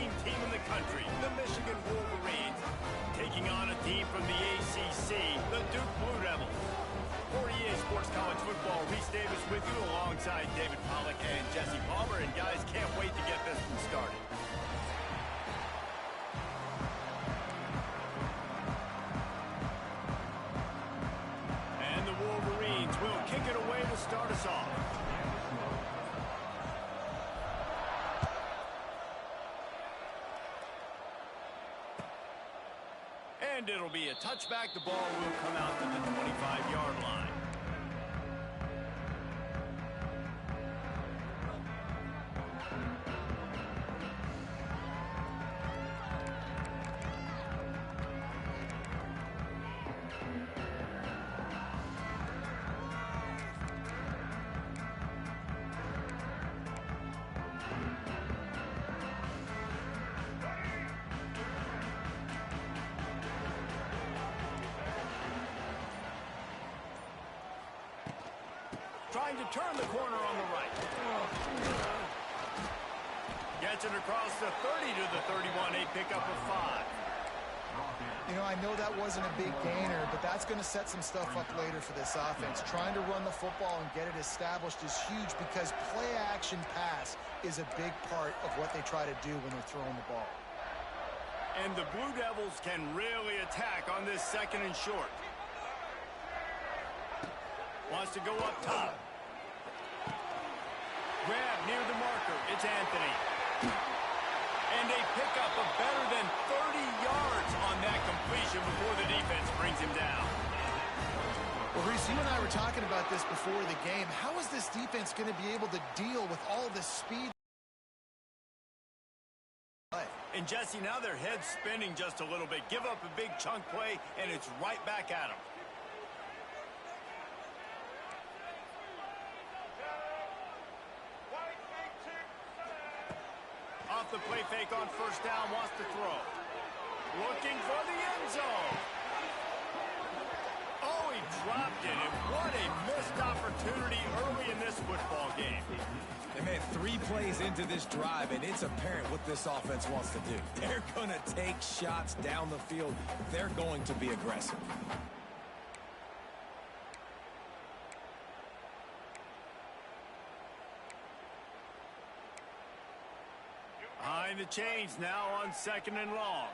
mean team in the country, the Michigan Wolverines, taking on a team from the ACC, the Duke Blue Devils. For EA Sports College Football, Reese Davis with you alongside David Pollack and Jesse Palmer. And guys, can't wait to get this one started. And the Wolverines will kick it away to start us off. And it'll be a touchback. The ball will come out to the 25-yard line. Trying to turn the corner on the right. Gets it across the 30 to the 31, a pickup of 5. You know, I know that wasn't a big gainer, but that's going to set some stuff up later for this offense. Trying to run the football and get it established is huge because play-action pass is a big part of what they try to do when they're throwing the ball. And the Blue Devils can really attack on this second and short. Wants to go up top. Grab near the marker. It's Anthony. And a pickup of better than 30 yards on that completion before the defense brings him down. Well, Reese, you and I were talking about this before the game. How is this defense going to be able to deal with all this speed? And Jesse, now their head's spinning just a little bit. Give up a big chunk play, and it's right back at them. Off the play fake on first down, wants to throw. Looking for the end zone. Oh, he dropped it, and what a missed opportunity early in this football game. And man, 3 plays into this drive, and it's apparent what this offense wants to do. They're going to take shots down the field. They're going to be aggressive. Behind the chains now on second and long.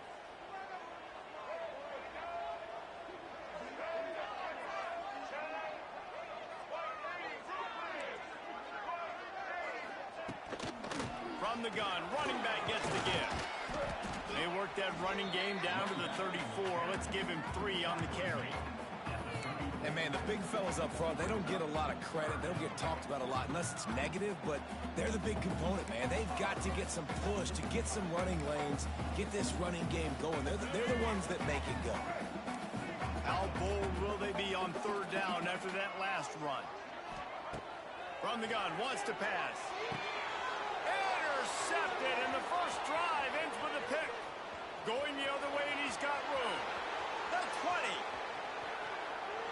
From the gun, running back gets the give. They work that running game down to the 34. Let's give him 3 on the carry. And man, the big fellas up front, they don't get a lot of credit. They don't get talked about a lot unless it's negative, but they're the big component, man. They've got to get some push, to get some running lanes, get this running game going. They're the ones that make it go. How bold will they be on third down after that last run? From the gun, wants to pass. Intercepted, and the first drive ends with a pick. Going the other way, and he's got room. The 20.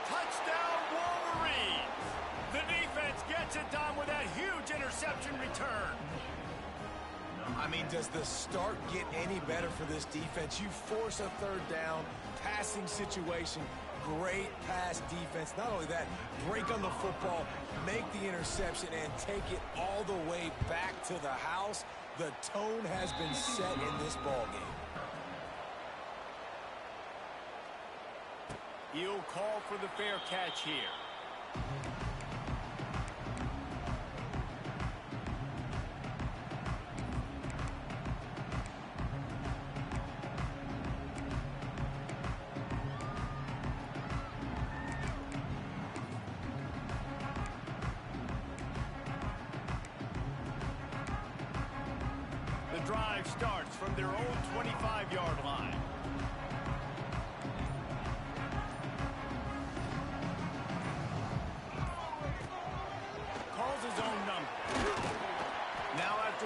Touchdown, Wolverines. The defense gets it done with that huge interception return. I mean, does the start get any better for this defense? You force a third down, passing situation, great pass defense. Not only that, break on the football, make the interception, and take it all the way back to the house. The tone has been set in this ball game. He'll call for the fair catch here. The drive starts from their own 25-yard line.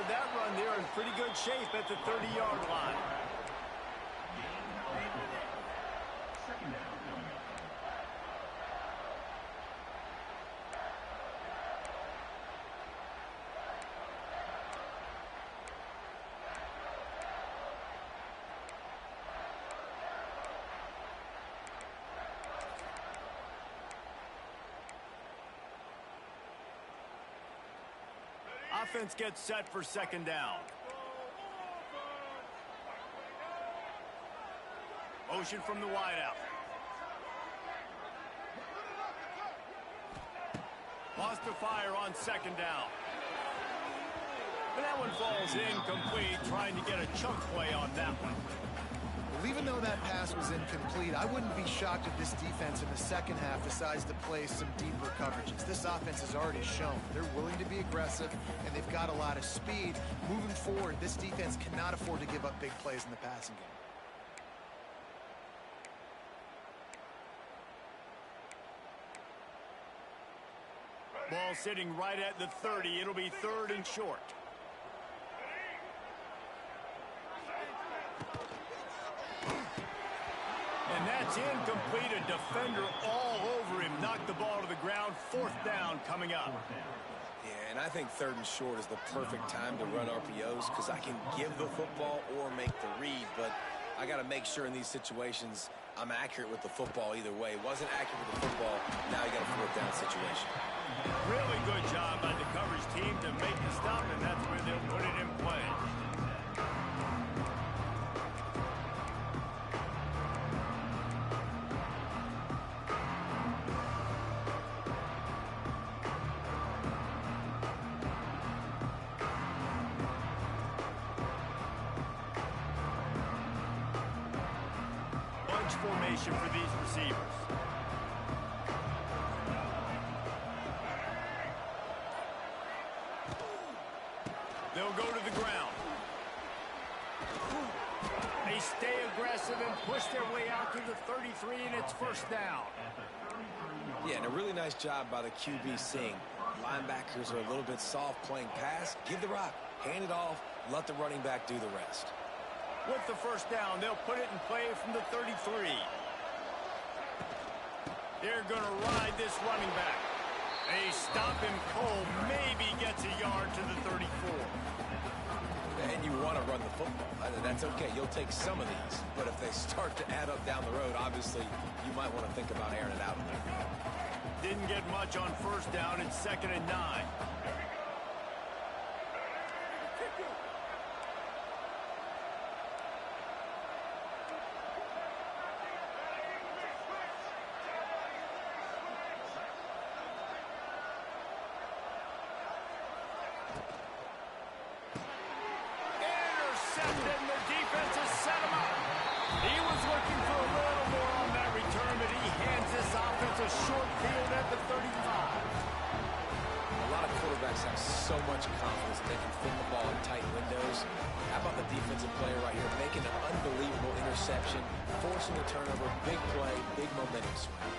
That run, they're in pretty good shape at the 30-yard line. Offense gets set for second down. Motion from the wideout. Lost to fire on second down. But that one falls incomplete, trying to get a chunk play on that one. Well, even though that pass was incomplete, I wouldn't be shocked if this defense in the second half decides to play some deeper coverages. This offense has already shown they're willing to be aggressive, and they've got a lot of speed. Moving forward, this defense cannot afford to give up big plays in the passing game. Ball sitting right at the 30. It'll be 3rd and short. And that's incomplete. A defender all over him. Knocked the ball to the ground. 4th down coming up. Yeah, and I think 3rd and short is the perfect time to run RPOs because I can give the football or make the read, but I got to make sure in these situations I'm accurate with the football either way. Wasn't accurate with the football. Now you got a 4th down situation. Really good job by the coverage team to make the stop, and that's where they'll put it in play. Bunch formation for these receivers. They'll go to the ground. They stay aggressive and push their way out to the 33, and it's 1st down. Yeah, and a really nice job by the QB seeing. Linebackers are a little bit soft playing pass. Give the rock. Hand it off. Let the running back do the rest. With the 1st down, they'll put it in play from the 33. They're going to ride this running back. They stop him cold, maybe gets a yard to the 34. And you want to run the football. That's okay. You'll take some of these. But if they start to add up down the road, obviously, you might want to think about airing it out a little bit. Didn't get much on 1st down. It's 2nd and 9. Intercepted, and the defense has set him up. He was looking for a little more on that return, but he hands this offense a short field at the 35. A lot of quarterbacks have so much confidence they can fit the ball in tight windows. How about the defensive player right here making an unbelievable interception, forcing the turnover, big play, big momentum swing.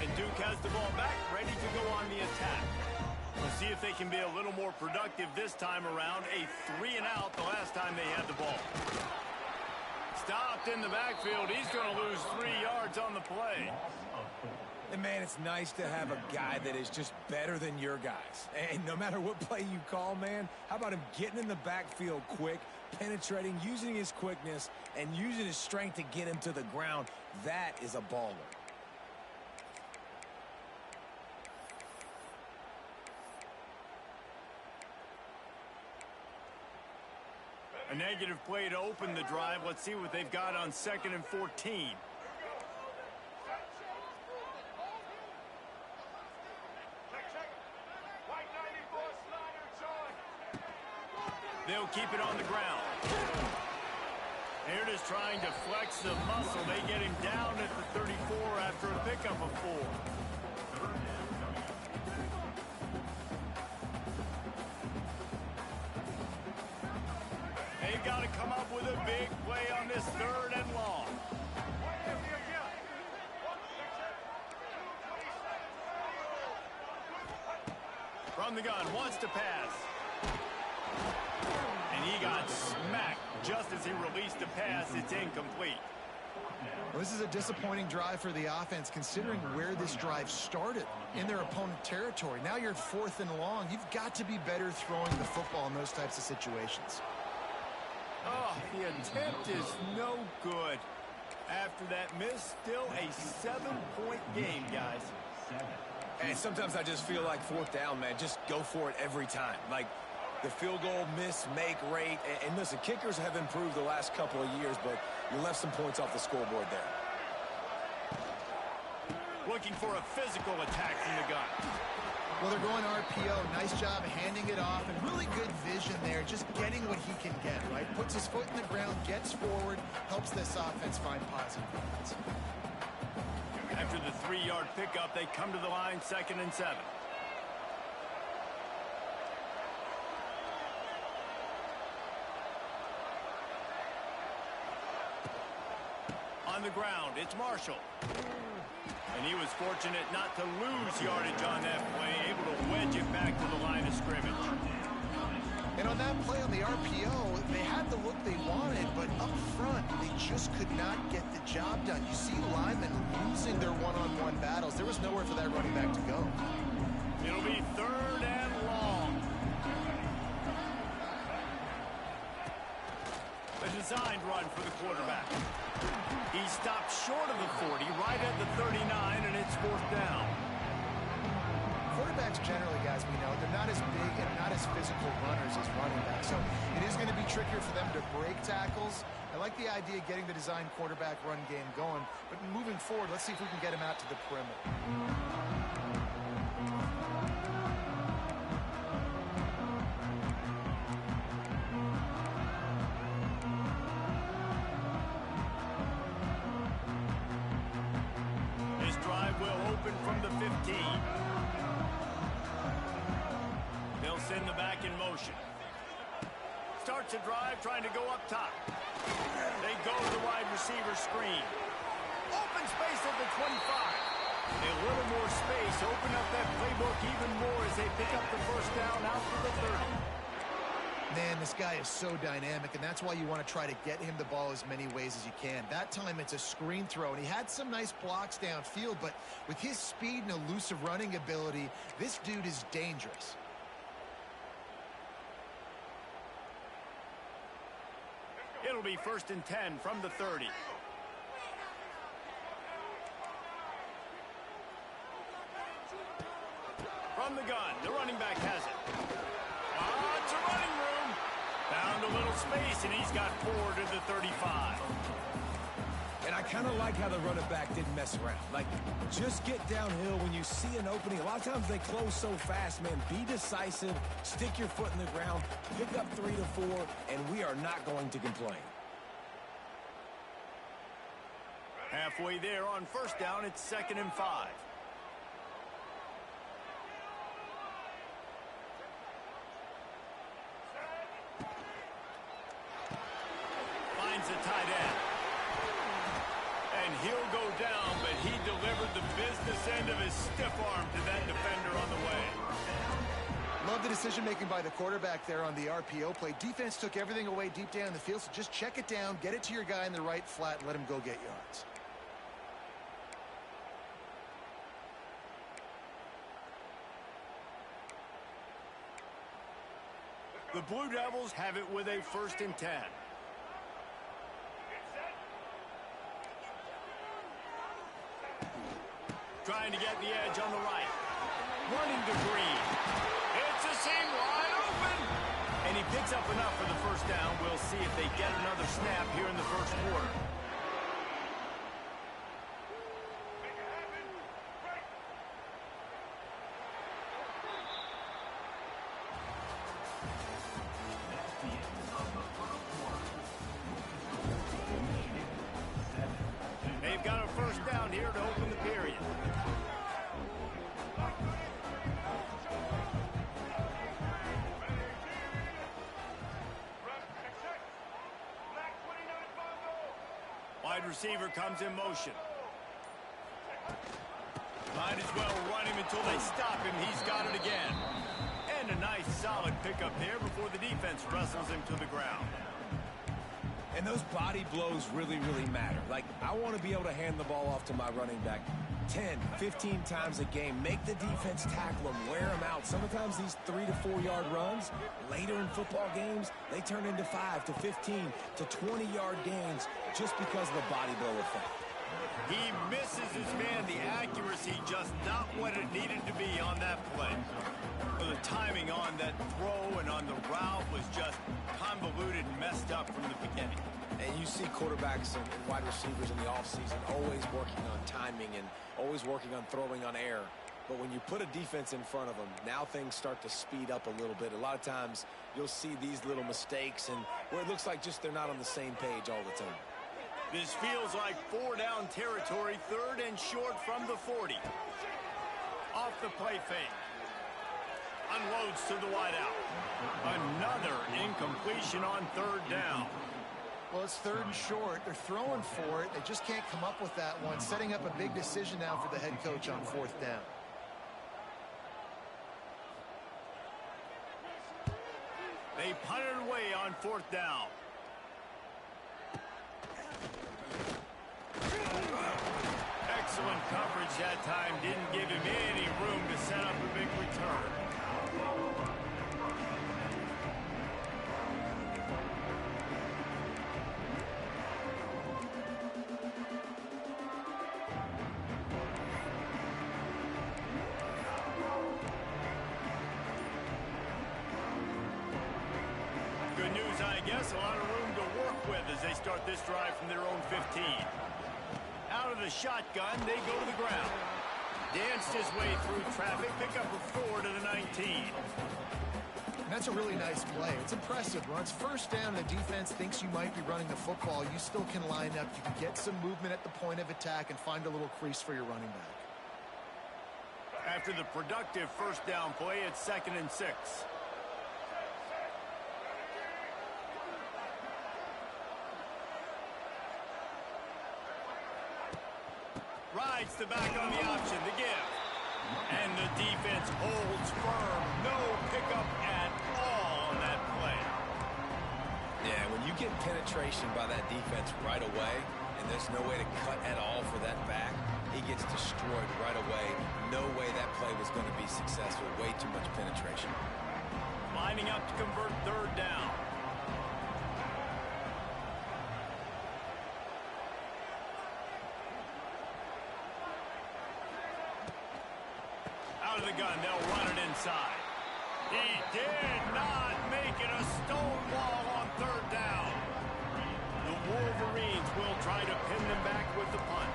And Duke has the ball back, ready to go on the attack. We'll see if they can be a little more productive this time around. A 3-and-out the last time they had the ball. Stopped in the backfield. He's going to lose 3 yards on the play. And, man, it's nice to have a guy that is just better than your guys. And no matter what play you call, man, how about him getting in the backfield quick, penetrating, using his quickness, and using his strength to get him to the ground? That is a baller. A negative play to open the drive. Let's see what they've got on 2nd and 14. They'll keep it on the ground. They're just trying to flex the muscle. They get him down at the 34 after a pickup of 4. They've got to come up with a big play on this 3rd and long. From the gun, wants to pass. And he got smacked just as he released the pass. It's incomplete. Well, this is a disappointing drive for the offense, considering where this drive started, in their opponent territory. Now you're at 4th and long. You've got to be better throwing the football in those types of situations. Oh, the attempt is no good. After that miss, still a 7-point game, guys. And sometimes I just feel like fourth down, man, just go for it every time. Like the field goal miss, make rate. And listen, kickers have improved the last couple of years, but you left some points off the scoreboard there. Looking for a physical attack from the gun. Well, they're going RPO. Nice job handing it off, and really good vision there, just getting what he can get, right? Puts his foot in the ground, gets forward, helps this offense find positive points. After the 3-yard pickup, they come to the line, 2nd and 7. On the ground, it's Marshall. And he was fortunate not to lose yardage on that play, able to wedge it back to the line of scrimmage. And on that play on the RPO, they had the look they wanted, but up front, they just could not get the job done. You see linemen losing their one-on-one battles. There was nowhere for that running back to go. It'll be 3rd and long. A designed run for the quarterback. He stopped short of the 40, right at the 39, and it's 4th down. Quarterbacks generally, guys, we know, they're not as big and not as physical runners as running backs. So it is going to be trickier for them to break tackles. I like the idea of getting the design quarterback run game going. But moving forward, let's see if we can get him out to the perimeter. This drive will open from the 15. They'll send the back in motion. Starts a drive trying to go up top. They go to the wide receiver screen. Open space at the 25. A little more space. Open up that playbook even more as they pick up the 1st down out to the 30. Man, this guy is so dynamic, and that's why you want to try to get him the ball as many ways as you can. That time it's a screen throw, and he had some nice blocks downfield, but with his speed and elusive running ability, this dude is dangerous. It'll be 1st and 10 from the 30. From the gun, the running back has it. It's a running room. Found a little space, and he's got 4 to the 35. And I kind of like how the running back didn't mess around. Like, just get downhill when you see an opening. A lot of times they close so fast, man. Be decisive, stick your foot in the ground, pick up 3 to 4, and we are not going to complain. Halfway there on 1st down, it's 2nd and 5. Finds a tight end. And he'll go down, but he delivered the business end of his stiff arm to that defender on the way. Love the decision-making by the quarterback there on the RPO play. Defense took everything away deep down in the field, so just check it down, get it to your guy in the right flat, and let him go get yards. The Blue Devils have it with a 1st and 10. Trying to get the edge on the right. Running to Green. It's a seam wide open. And he picks up enough for the 1st down. We'll see if they get another snap here in the 1st quarter. They've got a 1st down here to open the period. Wide receiver comes in motion. Might as well run him until they stop him. He's got it again. And a nice solid pickup there before the defense wrestles him to the ground. And those body blows really, really matter. Like, I want to be able to hand the ball off to my running back 10, 15 times a game. Make the defense tackle him, wear him out. Sometimes these 3 to 4 yard runs, later in football games, they turn into 5 to 15 to 20 yard gains just because of the body blow effect. He misses his man. The accuracy just not what it needed to be on that play. Well, the timing on that throw and on the route was just convoluted and messed up from the beginning. And you see quarterbacks and wide receivers in the offseason always working on timing and always working on throwing on air. But when you put a defense in front of them, now things start to speed up a little bit. A lot of times you'll see these little mistakes and where it looks like just they're not on the same page all the time. This feels like 4-down territory, 3rd and short from the 40. Off the play fake. Unloads to the wideout. Another incompletion on 3rd down. Well, it's 3rd and short. They're throwing for it. They just can't come up with that one. Setting up a big decision now for the head coach on 4th down. They punt it away on 4th down. Excellent coverage that time. Didn't give him any room to set up a big return. Good news, I guess. A lot of room to work with as they start this drive from their own 15. Out of the shotgun, they go to the ground. Danced his way through traffic, pick up a 4 to the 19. And that's a really nice play. It's impressive. When it's 1st down and the defense thinks you might be running the football, you still can line up. You can get some movement at the point of attack and find a little crease for your running back. After the productive 1st down play, it's 2nd and 6. Rides the back on the option, the give. And the defense holds firm. No pickup at all on that play. Yeah, when you get penetration by that defense right away, and there's no way to cut at all for that back, he gets destroyed right away. No way that play was going to be successful. Way too much penetration. Lining up to convert 3rd down. Out of the gun, they'll run it inside. He did not make it a stone wall on 3rd down. The Wolverines will try to pin them back with the punt.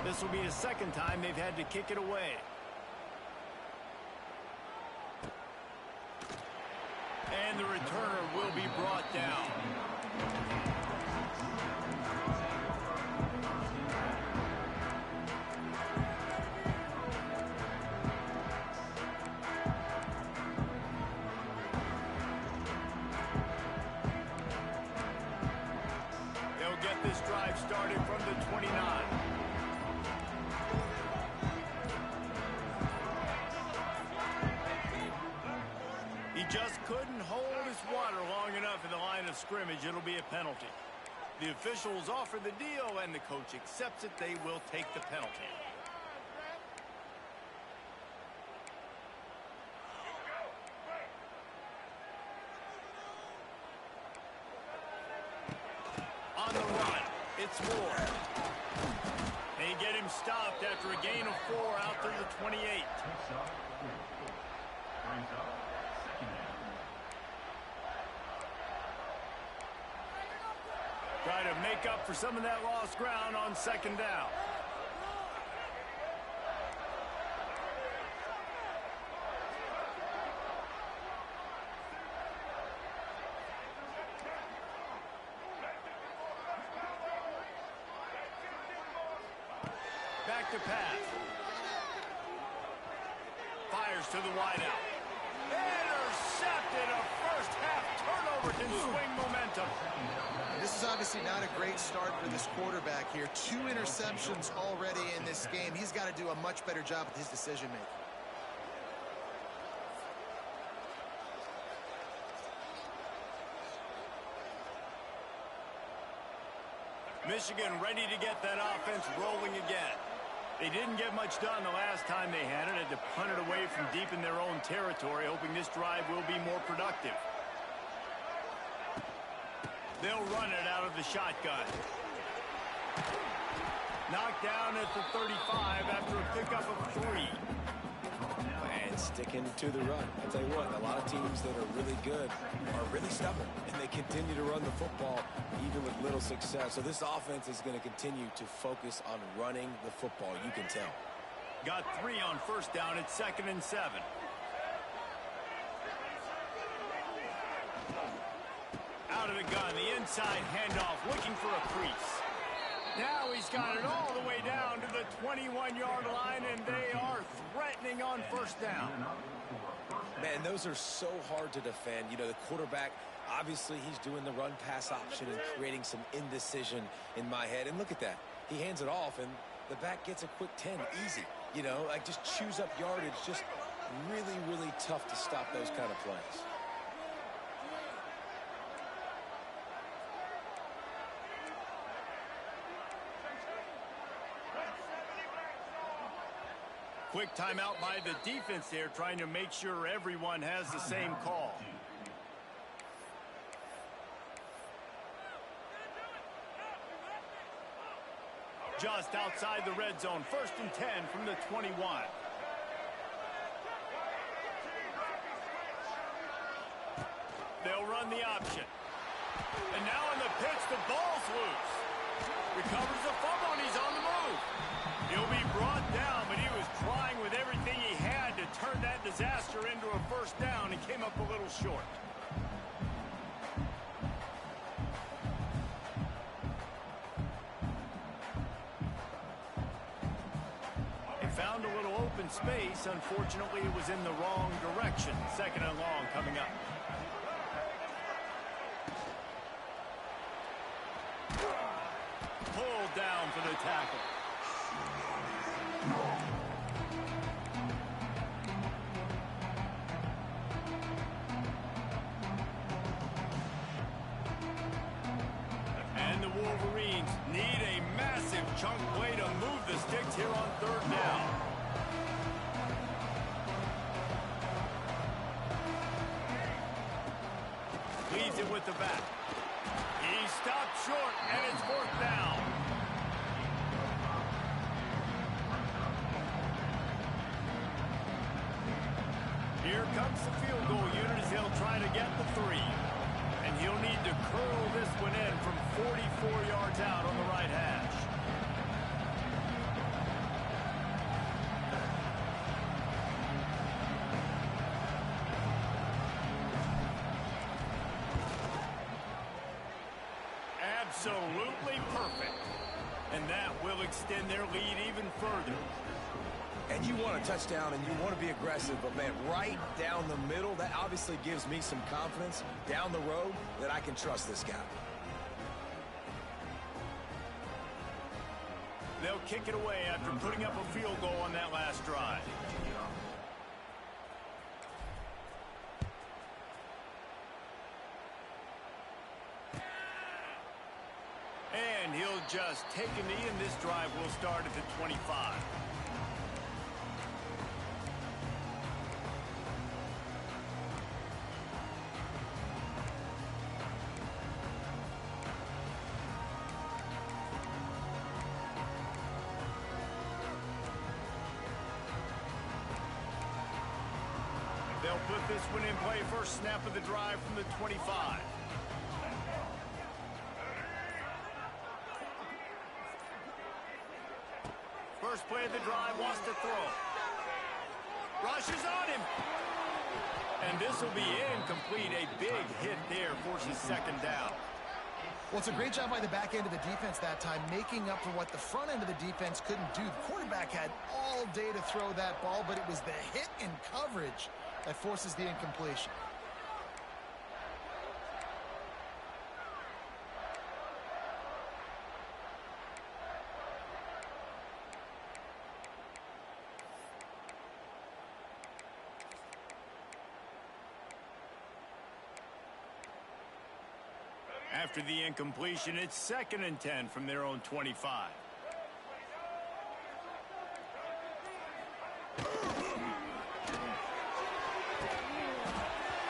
This will be the 2nd time they've had to kick it away. And the returner will be brought down. Started from the 29. He just couldn't hold his water long enough in the line of scrimmage. It'll be a penalty. The officials offer the deal, and the coach accepts it. They will take the penalty. On the run. It's Moore. They get him stopped after a gain of 4 out through the 28. Try to make up for some of that lost ground on 2nd down. Back to pass. Fires to the wideout. Intercepted. A first-half turnover can swing momentum. This is obviously not a great start for this quarterback here. 2 interceptions already in this game. He's got to do a much better job with his decision-making. Michigan ready to get that offense rolling again. They didn't get much done the last time they had it. Had to punt it away from deep in their own territory, hoping this drive will be more productive. They'll run it out of the shotgun. Knocked down at the 35 after a pickup of 3. And sticking to the run. I'll tell you what, a lot of teams that are really good are really stubborn, and they continue to run the football even with little success. So this offense is going to continue to focus on running the football, you can tell. Got 3 on first down at 2nd and 7. Out of the gun, the inside handoff, looking for a crease. Now he's got it all the way down to the 21-yard line, and they are threatening on first down. Man, those are so hard to defend. You know, the quarterback, obviously he's doing the run-pass option and creating some indecision in my head. And look at that. He hands it off, and the back gets a quick 10, easy. You know, like just chews up yardage. Just really, really tough to stop those kind of plays. Quick timeout by the defense there, trying to make sure everyone has the same call. Just outside the red zone, 1st and 10 from the 21. They'll run the option. And now on the pitch, the ball's loose. Recovers the fumble, and he's on the move. He'll be brought down, but he was trying with everything he had to turn that disaster into a first down and came up a little short. He found a little open space. Unfortunately, it was in the wrong direction. 2nd and long coming up. Pulled down for the tackle. And the Wolverines need a massive chunk play to move the sticks here on 3rd down. Leads it with the back. He stopped short, and it's 4th down. Here comes the field goal unit as he'll try to get the 3. And he'll need to curl this one in from 44 yards out on the right hash. Absolutely perfect. And that will extend their lead even further. And you want a touchdown and you want to be aggressive, but man, right down the middle, that obviously gives me some confidence down the road that I can trust this guy. They'll kick it away after putting up a field goal on that last drive. And he'll just take a knee, and this drive will start at the 25. They'll put this one in play. First snap of the drive from the 25. First play of the drive, wants to throw. Rushes on him. And this will be incomplete. A big hit there, forces 2nd down. Well, it's a great job by the back end of the defense that time, making up for what the front end of the defense couldn't do. The quarterback had all day to throw that ball, but it was the hit and coverage that forces the incompletion. After the incompletion, it's 2nd and 10 from their own 25.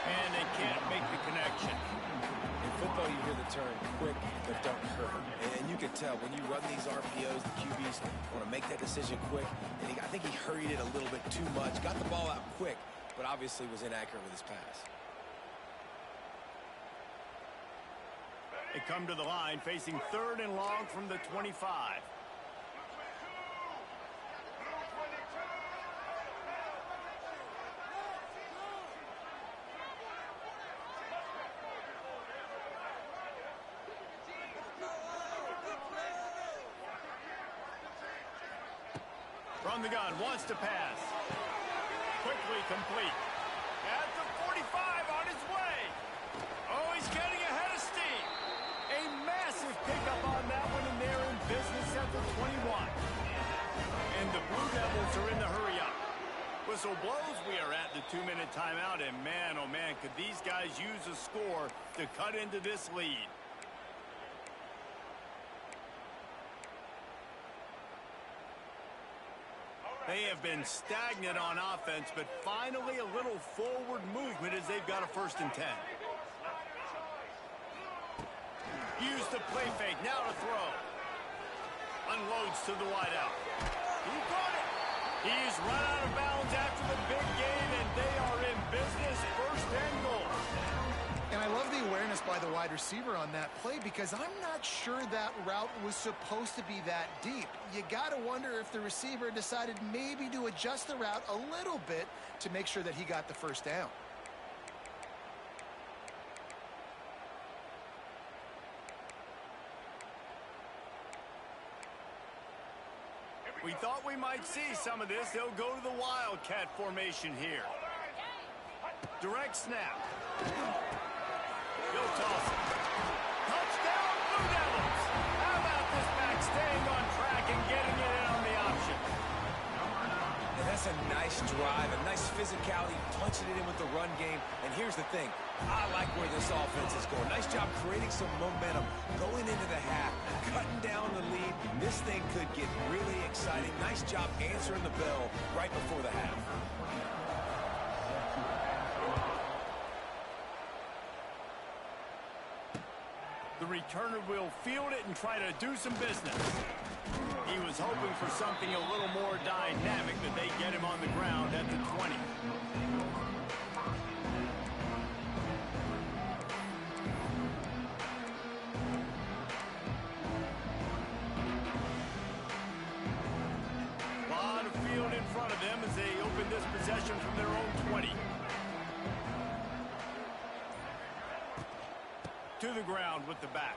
And they can't make the connection. In football, you hear return quick but don't hurt. And you can tell when you run these RPOs, the QBs want to make that decision quick. And I think he hurried it a little bit too much. Got the ball out quick, but obviously was inaccurate with his pass. They come to the line facing 3rd and long from the 25. From the gun, wants to pass. Quickly complete. At the 45, on his way. Oh, he's getting ahead of steam. A massive pickup on that one, and they're in business at the 21. And the Blue Devils are in the hurry up. Whistle blows, we are at the 2-minute timeout, and man, oh man, could these guys use a score to cut into this lead. They have been stagnant on offense, but finally a little forward movement as they've got a 1st and 10. Use the play fake, now to throw. Unloads to the wideout. He got it. He's run out of bounds after the big gain, and they are in business, 1st and goal. And I love the awareness by the wide receiver on that play because I'm not sure that route was supposed to be that deep. You got to wonder if the receiver decided maybe to adjust the route a little bit to make sure that he got the 1st down. We thought we might see some of this. They'll go to the Wildcat formation here. Direct snap. He'll toss it. Touchdown, Blue Devils! How about this back staying on track and getting it in on the option? And that's a nice drive, a nice physicality, punching it in with the run game. And here's the thing. I like where this offense is going. Nice job creating some momentum going into the half, cutting down the lead. This thing could get really exciting. Nice job answering the bell right before the half. The returner will field it and try to do some business. He was hoping for something a little more dynamic, but they get him on the ground at the 20. A lot of field in front of them as they open this possession from their own 20. To the ground with the back.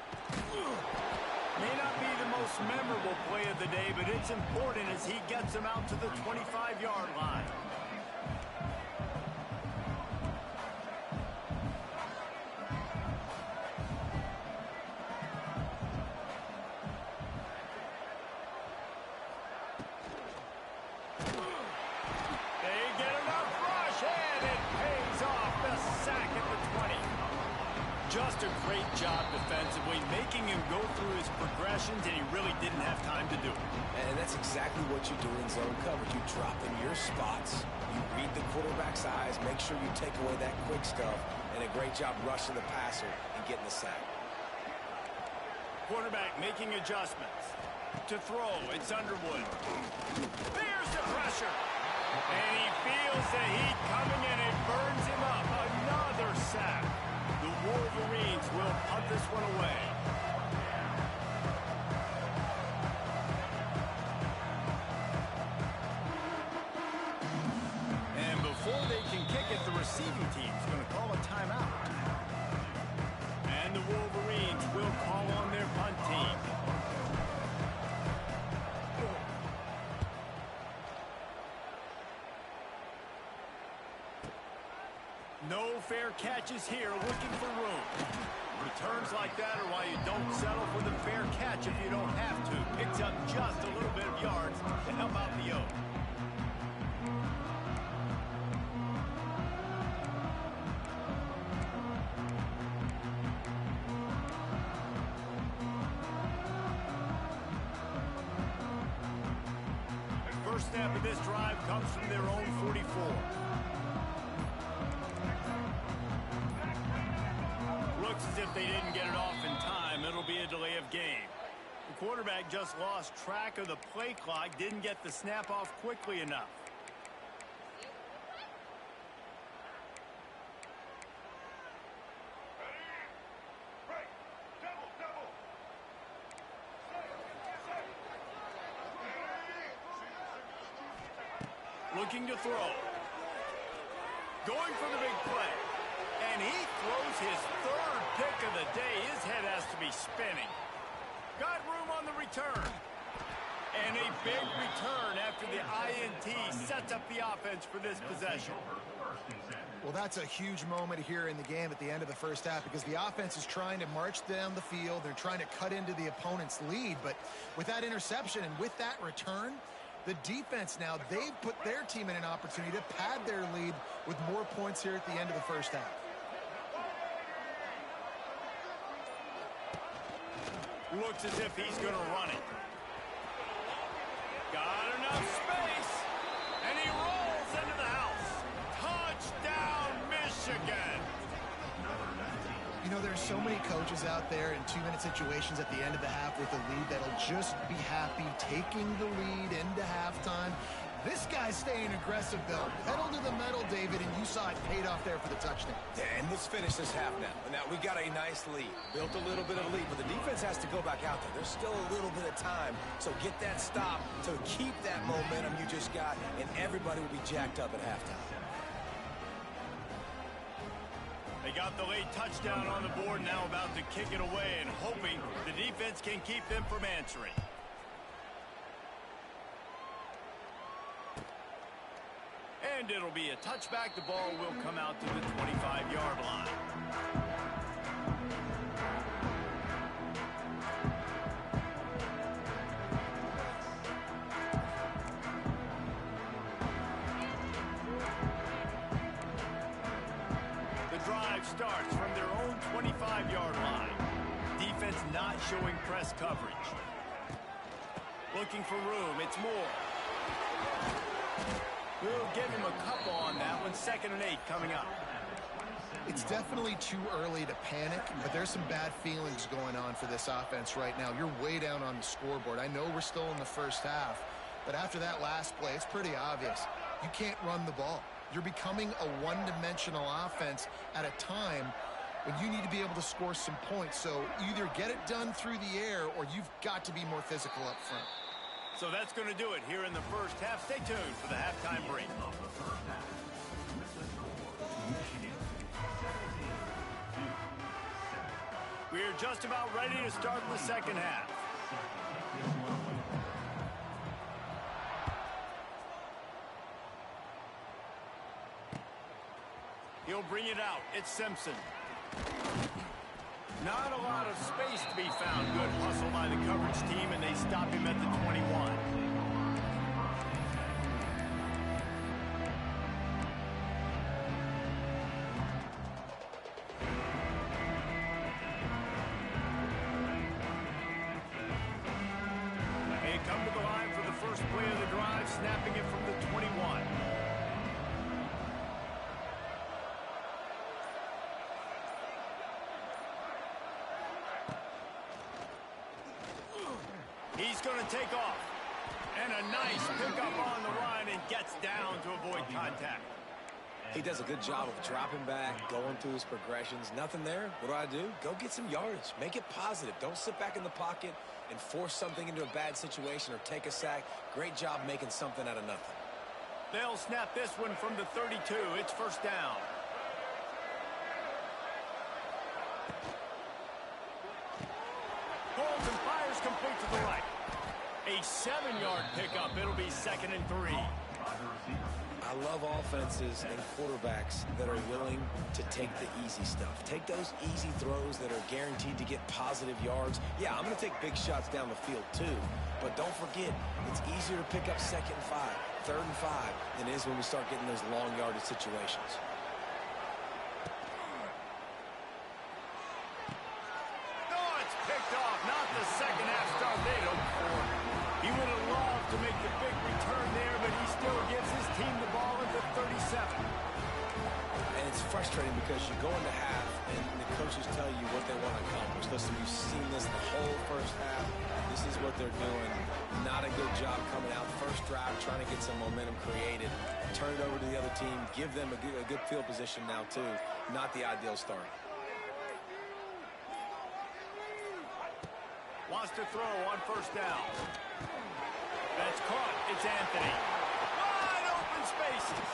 May not be the most memorable play of the day, but it's important as he gets them out to the 25-yard line. They get enough rush, and it pays off. The sack at the 20. Just a great job defensively, making him go through his progressions, and he really didn't have time to do it. And that's exactly what you do in zone coverage. You drop in your spots, you read the quarterback's eyes, make sure you take away that quick stuff, and a great job rushing the passer and getting the sack. Quarterback making adjustments. To throw, it's Underwood. There's the pressure. And he feels the heat coming, and it burns him up. Another sack. The Wolverines will punt this one away. And before they can kick it, the receiving team's going to call a timeout. And the Wolverines will call on their punt team. No fair catches here, looking for room. Returns like that are why you don't settle for the fair catch if you don't have to. Picks up just a little bit of yards to help out the O. First snap of this drive comes from their own 44. Looks as if they didn't get it off in time. It'll be a delay of game. The quarterback just lost track of the play clock, didn't get the snap off quickly enough. Looking to throw. Going for the big play. And he throws his third pick of the day. His head has to be spinning. Got room on the return. And a big return after the INT sets up the offense for this possession. Well, that's a huge moment here in the game at the end of the first half because the offense is trying to march down the field. They're trying to cut into the opponent's lead. But with that interception and with that return, the defense now, they've put their team in an opportunity to pad their lead with more points here at the end of the first half. Looks as if he's going to run it. Got enough space, and he rolls into the house. Touchdown, Michigan! You know, there's so many coaches out there in two-minute situations at the end of the half with a lead that'll just be happy taking the lead into halftime. This guy's staying aggressive, though. Pedal to the metal, David, and you saw it paid off there for the touchdown. Yeah, and let's finish this half now. Now, we got a nice lead. Built a little bit of lead, but the defense has to go back out there. There's still a little bit of time. So get that stop to keep that momentum you just got, and everybody will be jacked up at halftime. They got the late touchdown on the board, now about to kick it away and hoping the defense can keep them from answering. And it'll be a touchback. The ball will come out to the 25-yard line. The drive starts from their own 25-yard line. Defense not showing press coverage. Looking for room. It's Moore. We'll give him a couple on that one. 2nd and 8 coming up. It's definitely too early to panic, but there's some bad feelings going on for this offense right now. You're way down on the scoreboard. I know we're still in the first half, but after that last play, it's pretty obvious. You can't run the ball. You're becoming a one-dimensional offense at a time when you need to be able to score some points. So either get it done through the air or you've got to be more physical up front. So that's going to do it here in the first half. Stay tuned for the halftime break. We're just about ready to start the second half. He'll bring it out. It's Simpson. Not a lot of space to be found. Good hustle by the coverage team, and they stop him at the 21. They come to the line for the first play of the drive, snapping it from the 21. He's going to take off. And a nice pickup on the run and gets down to avoid contact. He does a good job of dropping back, going through his progressions. Nothing there. What do? Go get some yardage. Make it positive. Don't sit back in the pocket and force something into a bad situation or take a sack. Great job making something out of nothing. They'll snap this one from the 32. It's first down. Holds and fires complete to the right. A 7-yard pickup. It'll be 2nd and 3. I love offenses and quarterbacks that are willing to take the easy stuff. Take those easy throws that are guaranteed to get positive yards. Yeah, I'm going to take big shots down the field too. But don't forget, it's easier to pick up 2nd and 5, 3rd and 5 than it is when we start getting those long yardage situations. Not the second half start they'd hoped for. He would have loved to make the big return there, but he still gives his team the ball at the 37. And it's frustrating because you go into half and the coaches tell you what they want to accomplish. Listen, we've seen this the whole first half. This is what they're doing. Not a good job coming out. First drive, trying to get some momentum created. Turn it over to the other team. Give them a good field position now, too. Not the ideal start. Wants to throw on first down. That's caught. It's Anthony. Wide open spaces.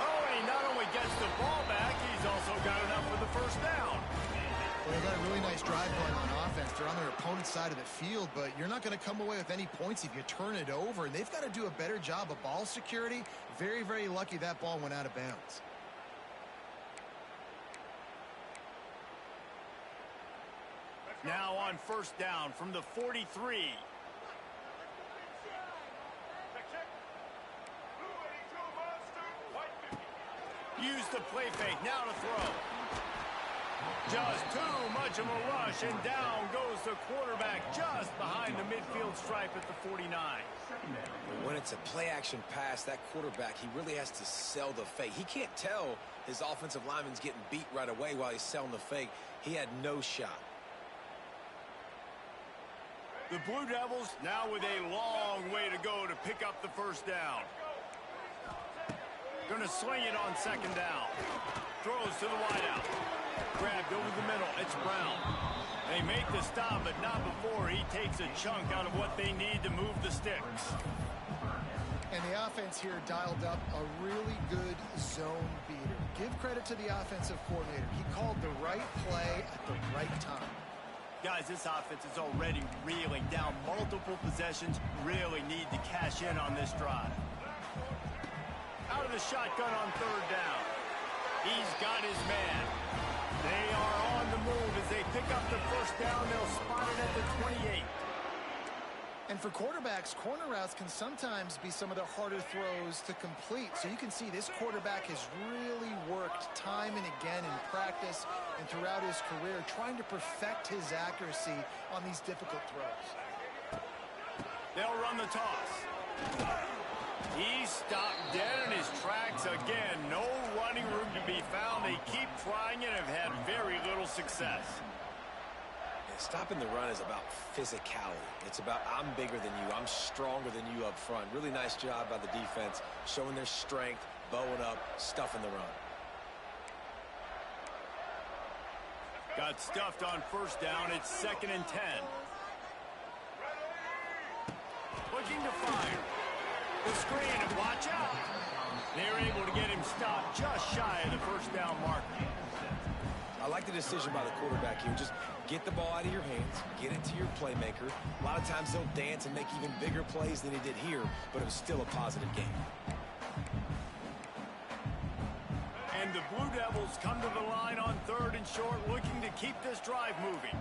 Oh, and he not only gets the ball back, he's also got enough for the first down. Well, they got a really nice drive going on offense. They're on their opponent's side of the field, but you're not going to come away with any points if you turn it over. And they've got to do a better job of ball security. Very, very lucky that ball went out of bounds. Now on first down from the 43. Use the play fake. Now to throw. Just too much of a rush, and down goes the quarterback just behind the midfield stripe at the 49. When it's a play-action pass, that quarterback, he really has to sell the fake. He can't tell his offensive lineman's getting beat right away while he's selling the fake. He had no shot. The Blue Devils now with a long way to go to pick up the first down. Going to swing it on second down. Throws to the wideout. Grabbed over the middle. It's Brown. They make the stop, but not before he takes a chunk out of what they need to move the sticks. And the offense here dialed up a really good zone beater. Give credit to the offensive coordinator. He called the right play at the right time. Guys, this offense is already reeling down multiple possessions. Really need to cash in on this drive. Out of the shotgun on third down. He's got his man. They are on the move as they pick up the first down. They'll spot it at the 28. And for quarterbacks, corner routes can sometimes be some of the harder throws to complete. So you can see this quarterback has really worked time and again in practice and throughout his career, trying to perfect his accuracy on these difficult throws. They'll run the toss. He stopped dead in his tracks again. No running room to be found. They keep trying and have had very little success. Stopping the run is about physicality. It's about I'm bigger than you. I'm stronger than you up front. Really nice job by the defense, showing their strength, bowing up, stuffing the run. Got stuffed on first down. It's 2nd and 10. Looking to fire. The screen, and watch out. They're able to get him stopped just shy of the first down mark. I like the decision by the quarterback here. Just get the ball out of your hands, get it to your playmaker. A lot of times they'll dance and make even bigger plays than he did here, but it was still a positive game. And the Blue Devils come to the line on 3rd and short, looking to keep this drive moving.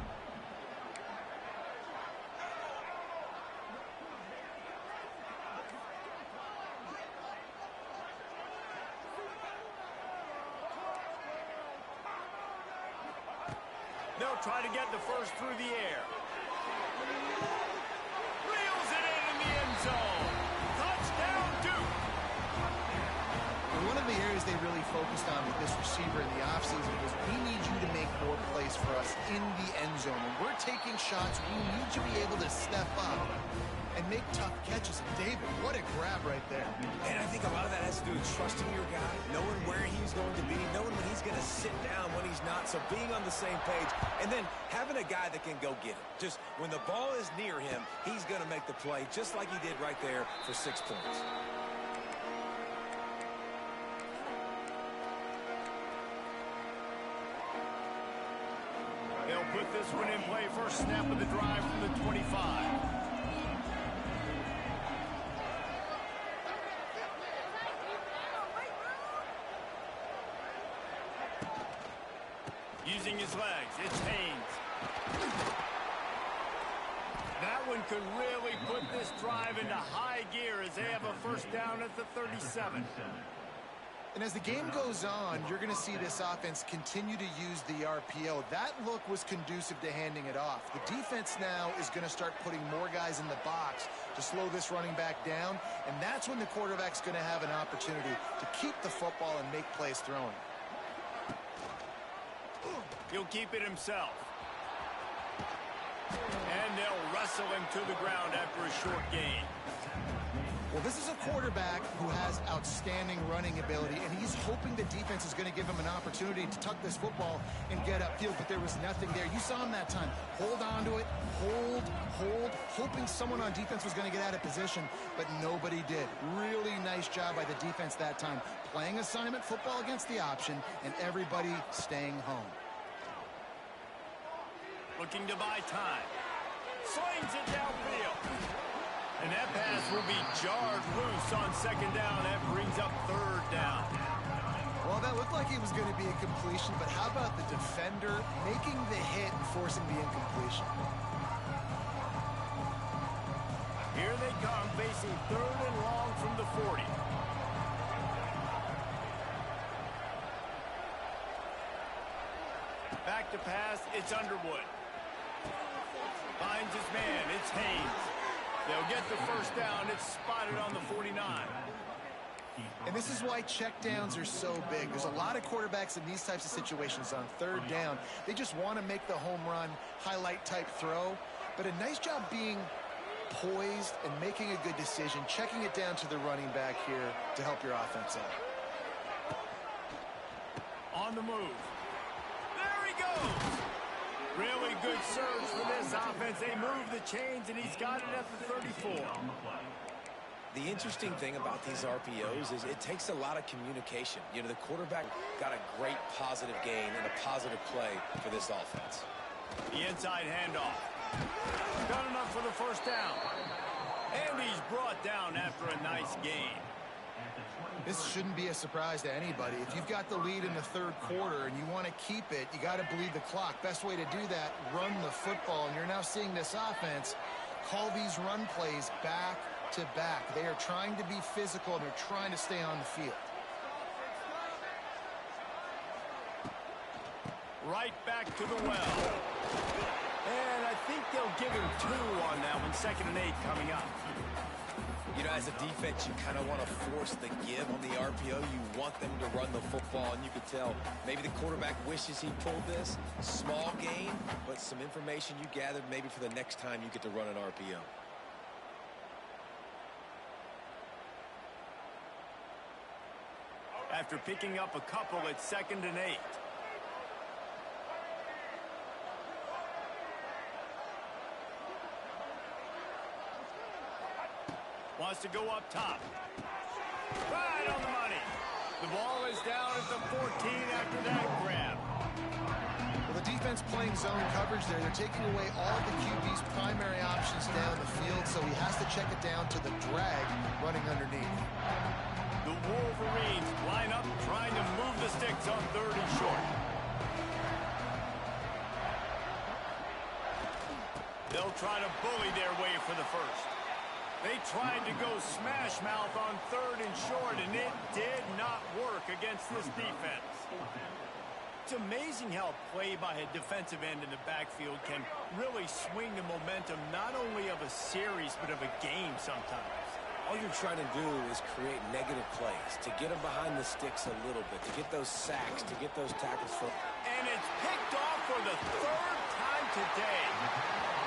They'll try to get the first through the air. Reels it in the end zone. Touchdown, Duke. One of the areas they really focused on with this receiver in the offseason was we need you to make more plays for us in the end zone. When we're taking shots, we need you to be able to step up and make tough catches. And David, what a grab right there. And I think a lot of that has to do with trusting your guy, knowing where he's going to be, knowing when he's going to sit down, when he's not, so being on the same page, and then having a guy that can go get it. Just when the ball is near him, he's going to make the play, just like he did right there for 6 points. They'll put this one in play. First snap of the drive from the 25. Using his legs, it's Haynes. That one could really put this drive into high gear as they have a first down at the 37. And as the game goes on, you're going to see this offense continue to use the RPO. That look was conducive to handing it off. The defense now is going to start putting more guys in the box to slow this running back down, and that's when the quarterback's going to have an opportunity to keep the football and make plays throwing. He'll keep it himself. And they'll wrestle him to the ground after a short gain. Well, this is a quarterback who has outstanding running ability, and he's hoping the defense is going to give him an opportunity to tuck this football and get upfield, but there was nothing there. You saw him that time. Hold on to it, hold, hoping someone on defense was going to get out of position, but nobody did. Really nice job by the defense that time, playing assignment football against the option, and everybody staying home. Looking to buy time. Slings it downfield. And that pass will be jarred loose on second down. That brings up third down. Well, that looked like it was going to be a completion, but how about the defender making the hit and forcing the incompletion? Here they come, facing third and long from the 40. Back to pass, it's Underwood. Finds his man, it's Haynes. They'll get the first down. It's spotted on the 49. And this is why checkdowns are so big. There's a lot of quarterbacks in these types of situations on third down. They just want to make the home run, highlight type throw. But a nice job being poised and making a good decision, checking it down to the running back here to help your offense out. On the move. There he goes. Really good surge for this offense. They move the chains, and he's got it at the 34. The interesting thing about these RPOs is it takes a lot of communication. You know, the quarterback got a great positive gain and a positive play for this offense. The inside handoff. Done enough for the first down. And he's brought down after a nice gain. This shouldn't be a surprise to anybody. If you've got the lead in the third quarter and you want to keep it, you got to bleed the clock. Best way to do that, run the football. And you're now seeing this offense call these run plays back to back. They are trying to be physical, and they're trying to stay on the field. Right back to the well. And I think they'll give him 2 on that one. 2nd and 8 coming up. You know, as a defense, you kind of want to force the give on the RPO. You want them to run the football, and you could tell maybe the quarterback wishes he pulled this. Small gain, but some information you gathered maybe for the next time you get to run an RPO. After picking up a couple at 2nd and 8. Wants to go up top. Right on the money. The ball is down at the 14 after that grab. Well, the defense playing zone coverage there. They're taking away all of the QB's primary options down the field, so he has to check it down to the drag running underneath. The Wolverines line up, trying to move the sticks on 3rd and short. They'll try to bully their way for the first. They tried to go smash mouth on 3rd and short, and it did not work against this defense. It's amazing how play by a defensive end in the backfield can really swing the momentum not only of a series but of a game sometimes. All you're trying to do is create negative plays, to get them behind the sticks a little bit, to get those sacks, to get those tackles for... And it's picked off for the 3rd time today.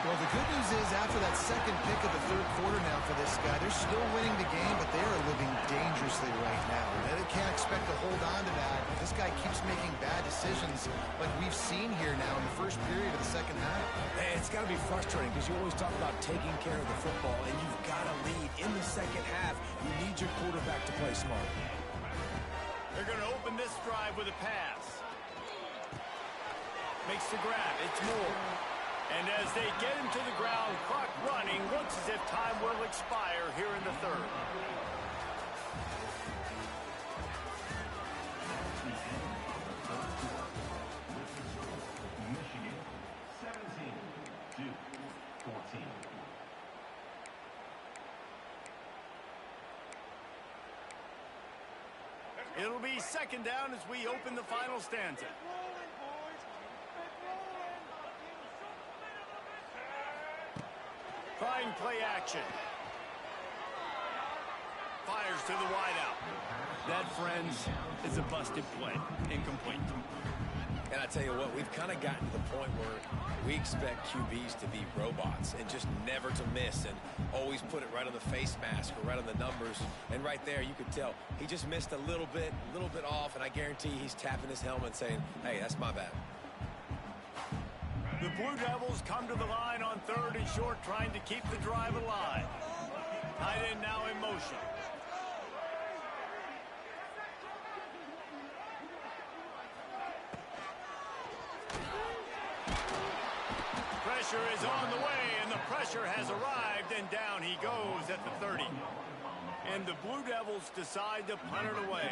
Well, the good news is after that second pick of the third quarter now for this guy, they're still winning the game, but they are living dangerously right now. They can't expect to hold on to that. This guy keeps making bad decisions like we've seen here now in the first period of the second half. Man, it's got to be frustrating because you always talk about taking care of the football, and you've got to lead in the second half. You need your quarterback to play smart. They're going to open this drive with a pass. Makes the grab. It's Moore. And as they get him to the ground, clock running, looks as if time will expire here in the 3rd. Michigan 17-14. It'll be 2nd down as we open the final stanza. Trying play action. Fires to the wideout. That, friends, is a busted play. Incomplete. And I tell you what, we've kind of gotten to the point where we expect QBs to be robots and just never to miss and always put it right on the face mask or right on the numbers. And right there, you could tell he just missed a little bit off, and I guarantee he's tapping his helmet saying, hey, that's my bad. The Blue Devils come to the line on 3rd and short, trying to keep the drive alive. Tight end now in motion. Pressure is on the way, and the pressure has arrived, and down he goes at the 30. And the Blue Devils decide to punt it away.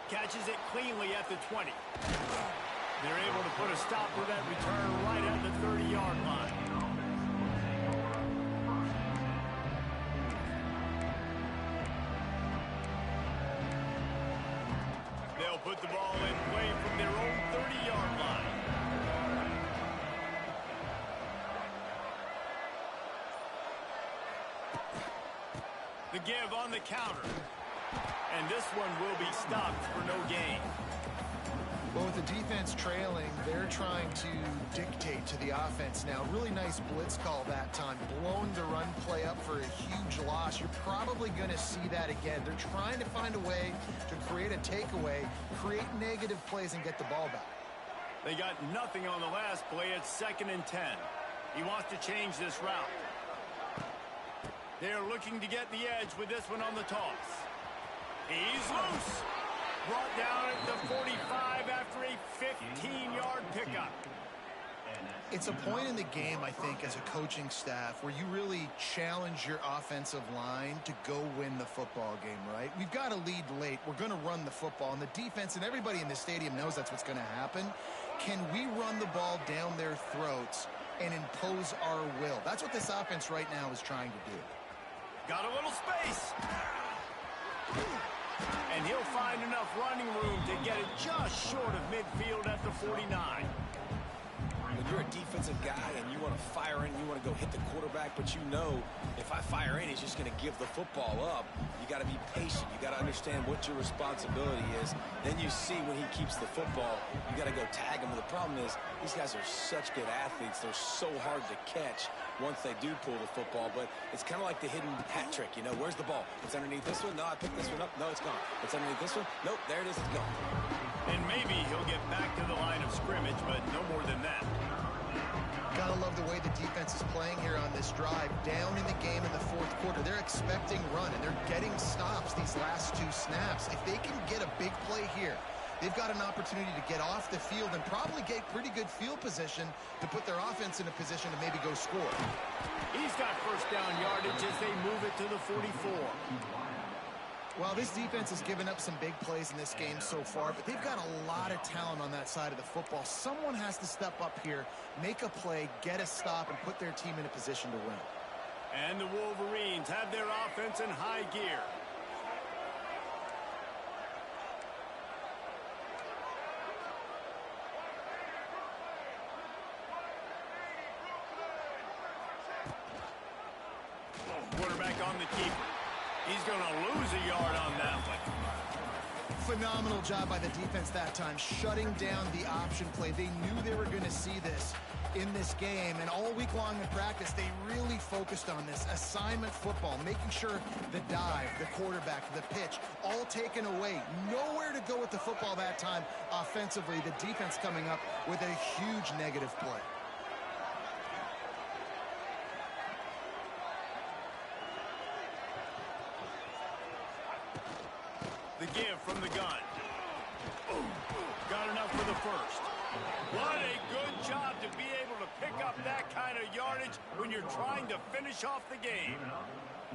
Catches it cleanly at the 20. They're able to put a stop to that return right at the 30-yard line. They'll put the ball in play from their own 30-yard line. The give on the counter. And this one will be stopped for no gain. Well, with the defense trailing, they're trying to dictate to the offense now. Really nice blitz call that time. Blowing the run play up for a huge loss. You're probably going to see that again. They're trying to find a way to create a takeaway, create negative plays, and get the ball back. They got nothing on the last play. It's 2nd and 10. He wants to change this route. They're looking to get the edge with this one on the toss. He's loose. Brought down at the 45 after a 15-yard pickup. It's a point in the game, I think, as a coaching staff where you really challenge your offensive line to go win the football game, right? We've got to lead late. We're going to run the football. And the defense and everybody in the stadium knows that's what's going to happen. Can we run the ball down their throats and impose our will? That's what this offense right now is trying to do. Got a little space. And he'll find enough running room to get it just short of midfield at the 49. When you're a defensive guy and you want to fire in, you want to go hit the quarterback, but you know if I fire in, he's just going to give the football up. You got to be patient. You got to understand what your responsibility is. Then you see when he keeps the football, you got to go tag him. The problem is these guys are such good athletes. They're so hard to catch once they do pull the football, but it's kind of like the hidden hat trick. You know, where's the ball? It's underneath this one. No, I picked this one up. No, it's gone. It's underneath this one. Nope, there it is. It's gone. And maybe he'll get back to the line of scrimmage, but no more than that. Gotta love the way the defense is playing here on this drive. Down in the game in the 4th quarter. They're expecting run, and they're getting stops these last 2 snaps. If they can get a big play here, they've got an opportunity to get off the field and probably get pretty good field position to put their offense in a position to maybe go score. He's got first down yardage as they move it to the 44. Well, this defense has given up some big plays in this game so far, but they've got a lot of talent on that side of the football. Someone has to step up here, make a play, get a stop, and put their team in a position to win. And the Wolverines have their offense in high gear. Quarterback on the keeper. He's going to lose a yard on that one. Phenomenal job by the defense that time, shutting down the option play. They knew they were going to see this in this game, and all week long in practice, they really focused on this assignment football, making sure the dive, the quarterback, the pitch, all taken away. Nowhere to go with the football that time offensively. The defense coming up with a huge negative play. The give from the gun. Got enough for the first. What a good job to be able to pick up that kind of yardage when you're trying to finish off the game.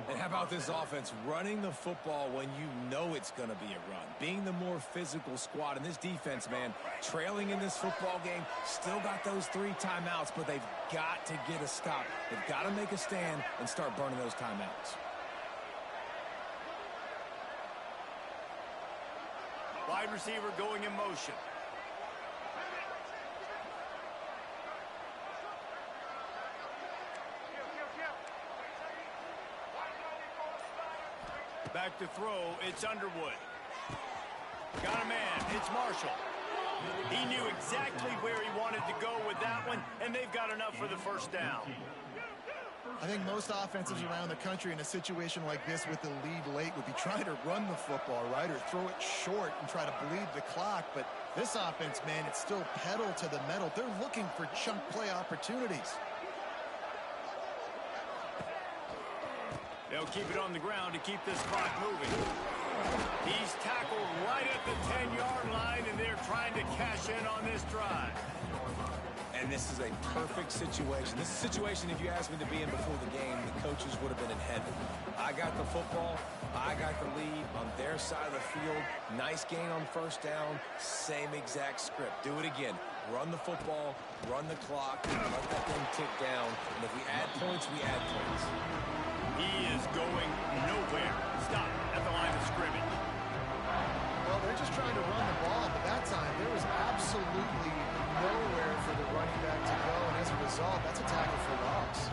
And how about this offense running the football when you know it's going to be a run? Being the more physical squad. And this defense, man, trailing in this football game, still got those 3 timeouts, but they've got to get a stop. They've got to make a stand and start burning those timeouts. Wide receiver going in motion. back to throw. It's Underwood. Got a man. It's Marshall. He knew exactly where he wanted to go with that one, and they've got enough for the first down. I think most offenses around the country in a situation like this with the lead late would be trying to run the football, right, or throw it short and try to bleed the clock. But this offense, man, it's still pedal to the metal. They're looking for chunk play opportunities. They'll keep it on the ground to keep this clock moving. He's tackled right at the 10-yard line, and they're trying to cash in on this drive. And this is a perfect situation. This is a situation, if you asked me to be in before the game, the coaches would have been in heaven. I got the football. I got the lead on their side of the field. Nice gain on first down. Same exact script. Do it again. Run the football, run the clock, let that thing tick down. And if we add points, we add points. He is going nowhere. Stop at the line of scrimmage. Well, they're just trying to run the ball, but that time there was absolutely nowhere for the running back to go, and as a result, that's a tackle for loss.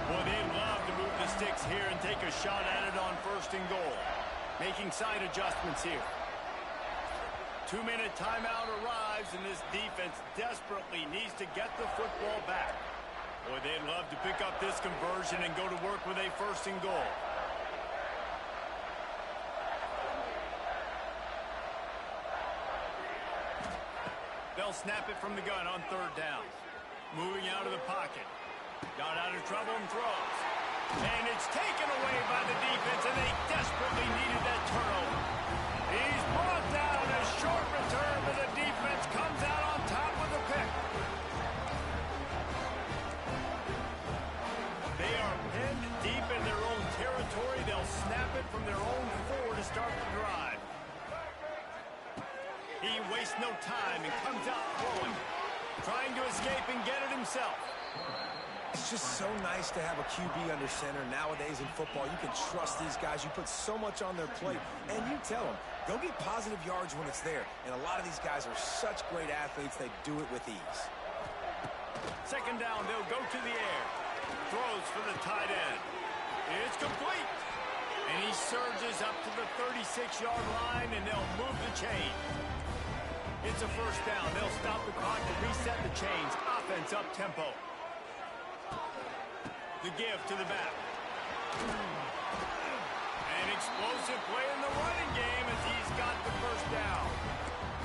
Boy, they'd love to move the sticks here and take a shot at it on first and goal. Making side adjustments here. 2-minute timeout arrives, and this defense desperately needs to get the football back. Boy, they'd love to pick up this conversion and go to work with a first and goal. They'll snap it from the gun on third down. Moving out of the pocket. Got out of trouble and throws. And it's taken away by the defense, and they desperately needed that turnover. He's brought down. A short return, but the defense comes out on top with the pick. They are pinned deep in their own territory. They'll snap it from their own 4 to start the drive. He wastes no time and comes out throwing, trying to escape and get it himself. It's just so nice to have a QB under center. Nowadays in football, you can trust these guys. You put so much on their plate, and you tell them, go get positive yards when it's there. And a lot of these guys are such great athletes, they do it with ease. Second down, they'll go to the air. Throws for the tight end. It's complete. And he surges up to the 36-yard line, and they'll move the chain. It's a first down. They'll stop the clock to reset the chains. Offense up tempo. The give to the back. An explosive play in the running game as he's got the first down.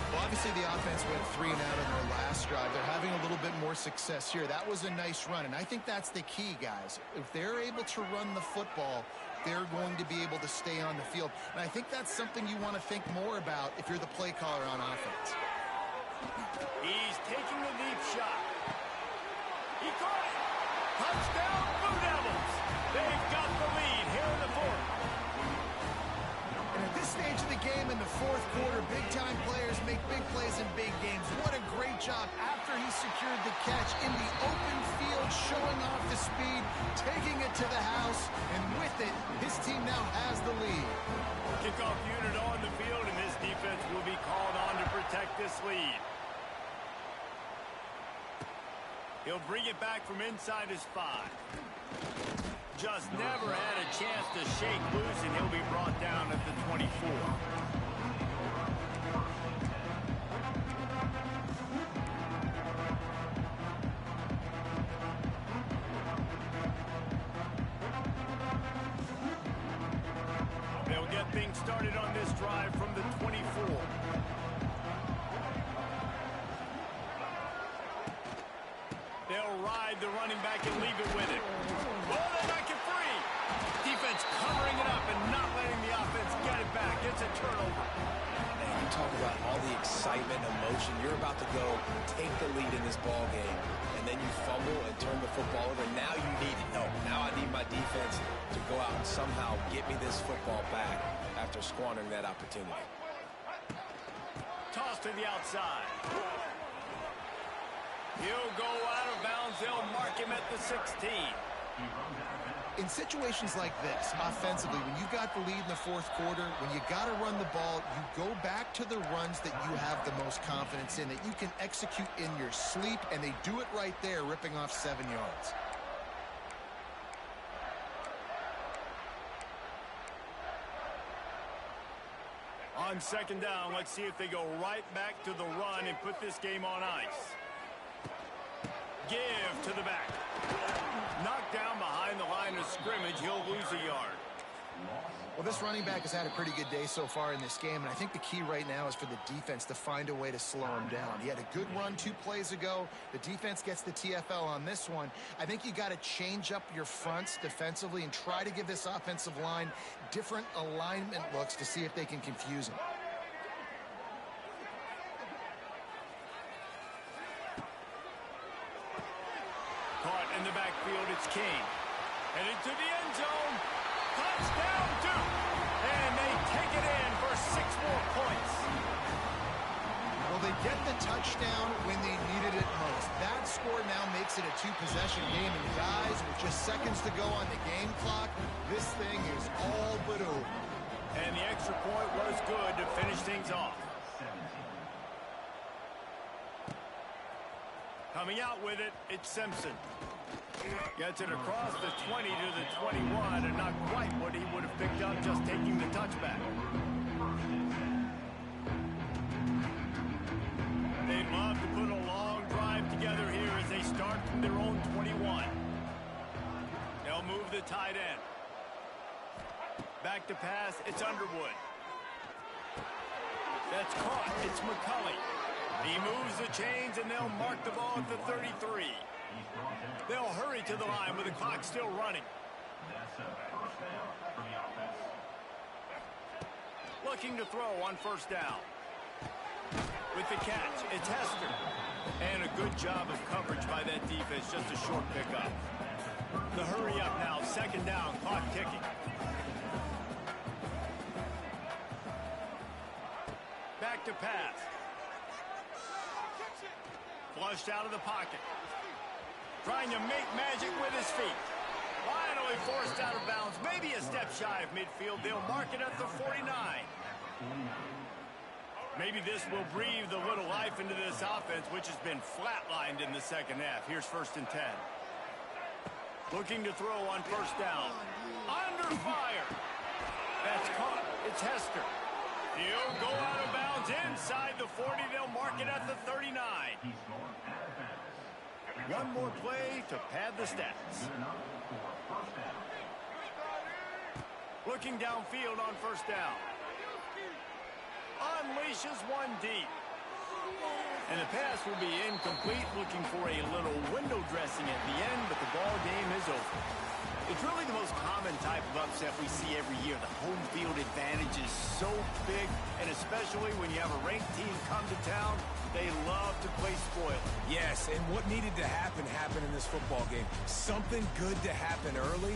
Well, obviously the offense went 3 and out on their last drive. They're having a little bit more success here. That was a nice run, and I think that's the key, guys. If they're able to run the football, they're going to be able to stay on the field. And I think that's something you want to think more about if you're the play caller on offense. He's taking a deep shot. He caught it. Touchdown, Blue Devils. They've got the lead here in the fourth. And at this stage of the game in the fourth quarter, big-time players make big plays in big games. What a great job after he secured the catch in the open field, showing off the speed, taking it to the house, and with it, his team now has the lead. Kickoff unit on the field, and this defense will be called on to protect this lead. He'll bring it back from inside his 5. Just never had a chance to shake loose, and he'll be brought down at the 24. They'll get things started on this drive from the 24. They'll ride the running back and leave it with him. Oh, they make it free. Defense covering it up and not letting the offense get it back. It's a turnover. Man, you talk about all the excitement, emotion. You're about to go take the lead in this ball game, and then you fumble and turn the football over. Now you need it. No, now I need my defense to go out and somehow get me this football back after squandering that opportunity. Toss to the outside. He'll go out of bounds. They'll mark him at the 16. In situations like this, offensively, when you've got the lead in the fourth quarter, when you got to run the ball, you go back to the runs that you have the most confidence in, that you can execute in your sleep, and they do it right there, ripping off 7 yards. On second down, let's see if they go right back to the run and put this game on ice. Give to the back. Knocked down behind the line of scrimmage. He'll lose a yard. Well, this running back has had a pretty good day so far in this game, and I think the key right now is for the defense to find a way to slow him down. He had a good run 2 plays ago. The defense gets the TFL on this one. I think you got to change up your fronts defensively and try to give this offensive line different alignment looks to see if they can confuse him. Caught in the backfield, it's King. Headed to the end zone. Touchdown, Duke! And they take it in for 6 more points. Well, they get the touchdown when they needed it most. That score now makes it a 2-possession game. And guys, with just seconds to go on the game clock, this thing is all but over. And the extra point was good to finish things off. Coming out with it, it's Simpson. Gets it across the 20 to the 21, and not quite what he would have picked up just taking the touchback. They'd love to put a long drive together here as they start from their own 21. They'll move the tight end. Back to pass, it's Underwood. That's caught, it's McCulley. He moves the chains, and they'll mark the ball at the 33. They'll hurry to the line with the clock still running. Looking to throw on first down. With the catch, it's Hester. And a good job of coverage by that defense, just a short pickup. The hurry up now, second down, clock ticking. Back to pass. Flushed out of the pocket. Trying to make magic with his feet. Finally forced out of bounds. Maybe a step shy of midfield. They'll mark it at the 49. Maybe this will breathe a little life into this offense, which has been flatlined in the second half. Here's 1st and 10. Looking to throw on first down. Under fire. That's caught. It's Hester. He'll go out of bounds inside the 40. They'll mark it at the 39. One more play to pad the stats. Looking downfield on first down. Unleashes one deep. And the pass will be incomplete, looking for a little window dressing at the end, but the ball game is over. It's really the most common type of upset we see every year. The home field advantage is so big, and especially when you have a ranked team come to town, they love to play spoiler. Yes, and what needed to happen happened in this football game. Something good to happen early,